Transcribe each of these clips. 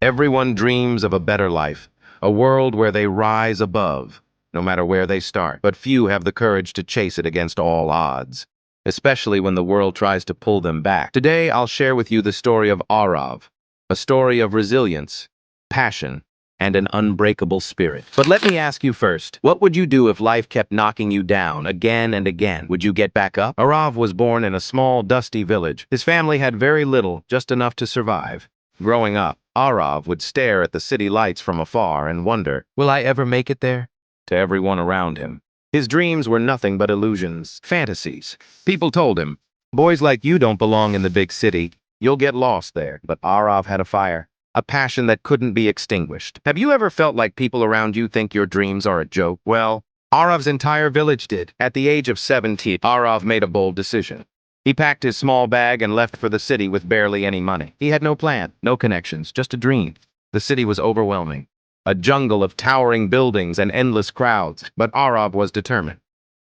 Everyone dreams of a better life, a world where they rise above, no matter where they start. But few have the courage to chase it against all odds, especially when the world tries to pull them back. Today, I'll share with you the story of Aarav, a story of resilience, passion, and an unbreakable spirit. But let me ask you first, what would you do if life kept knocking you down again and again? Would you get back up? Aarav was born in a small, dusty village. His family had very little, just enough to survive. Growing up, Aarav would stare at the city lights from afar and wonder, will I ever make it there? To everyone around him, his dreams were nothing but illusions, fantasies. People told him, boys like you don't belong in the big city. You'll get lost there. But Aarav had a fire, a passion that couldn't be extinguished. Have you ever felt like people around you think your dreams are a joke? Well, Aarav's entire village did. At the age of 17, Aarav made a bold decision. He packed his small bag and left for the city with barely any money. He had no plan, no connections, just a dream. The city was overwhelming, a jungle of towering buildings and endless crowds, but Aarav was determined.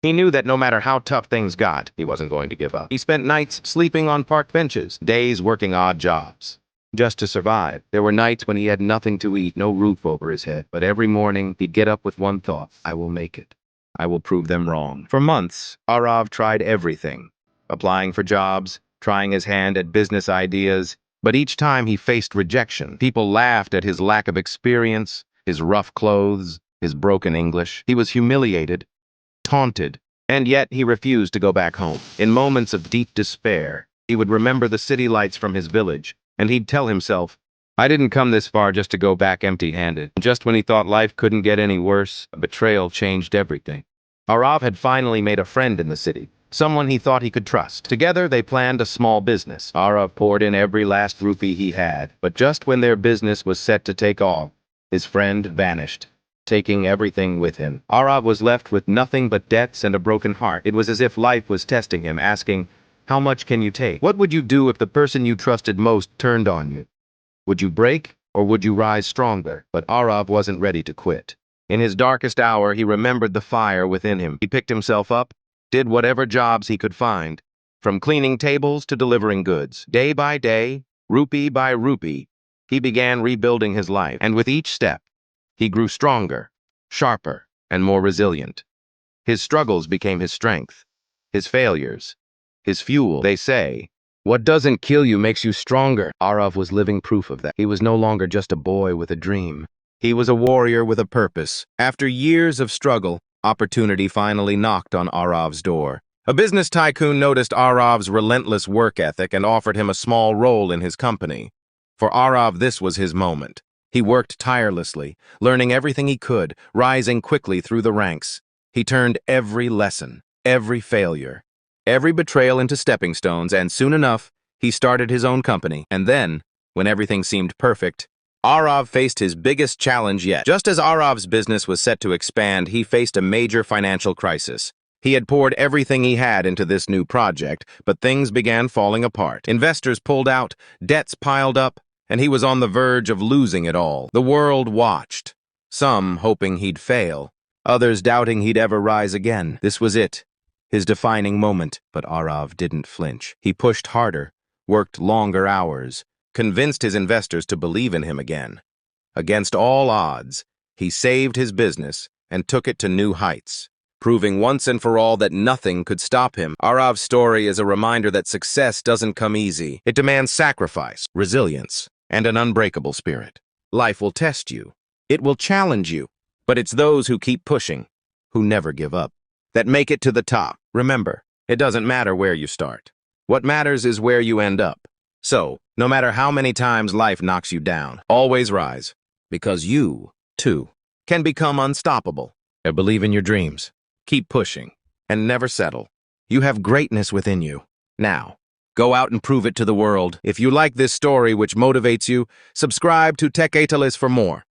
He knew that no matter how tough things got, he wasn't going to give up. He spent nights sleeping on park benches, days working odd jobs, just to survive. There were nights when he had nothing to eat, no roof over his head, but every morning he'd get up with one thought: I will make it. I will prove them wrong. For months, Aarav tried everything, applying for jobs, trying his hand at business ideas, but each time he faced rejection. People laughed at his lack of experience, his rough clothes, his broken English. He was humiliated, taunted, and yet he refused to go back home. In moments of deep despair, he would remember the city lights from his village, and he'd tell himself, I didn't come this far just to go back empty-handed. Just when he thought life couldn't get any worse, a betrayal changed everything. Aarav had finally made a friend in the city, someone he thought he could trust. Together, they planned a small business. Aarav poured in every last rupee he had, but just when their business was set to take off, his friend vanished, taking everything with him. Aarav was left with nothing but debts and a broken heart. It was as if life was testing him, asking, how much can you take? What would you do if the person you trusted most turned on you? Would you break, or would you rise stronger? But Aarav wasn't ready to quit. In his darkest hour, he remembered the fire within him. He picked himself up, did whatever jobs he could find, from cleaning tables to delivering goods. Day by day, rupee by rupee, he began rebuilding his life. And with each step, he grew stronger, sharper, and more resilient. His struggles became his strength, his failures, his fuel. They say, what doesn't kill you makes you stronger. Aarav was living proof of that. He was no longer just a boy with a dream. He was a warrior with a purpose. After years of struggle, opportunity finally knocked on Aarav's door. A business tycoon noticed Aarav's relentless work ethic and offered him a small role in his company. For Aarav, this was his moment. He worked tirelessly, learning everything he could, rising quickly through the ranks. He turned every lesson, every failure, every betrayal into stepping stones, and soon enough, he started his own company. And then, when everything seemed perfect, Aarav faced his biggest challenge yet. Just as Aarav's business was set to expand, he faced a major financial crisis. He had poured everything he had into this new project, but things began falling apart. Investors pulled out, debts piled up, and he was on the verge of losing it all. The world watched, some hoping he'd fail, others doubting he'd ever rise again. This was it, his defining moment. But Aarav didn't flinch. He pushed harder, worked longer hours, convinced his investors to believe in him again. Against all odds, he saved his business and took it to new heights, proving once and for all that nothing could stop him. Aarav's story is a reminder that success doesn't come easy. It demands sacrifice, resilience, and an unbreakable spirit. Life will test you. It will challenge you. But it's those who keep pushing, who never give up, that make it to the top. Remember, it doesn't matter where you start. What matters is where you end up. So, no matter how many times life knocks you down, always rise, because you, too, can become unstoppable. Believe in your dreams. Keep pushing, and never settle. You have greatness within you. Now, go out and prove it to the world. If you like this story which motivates you, subscribe to Tech Atalis for more.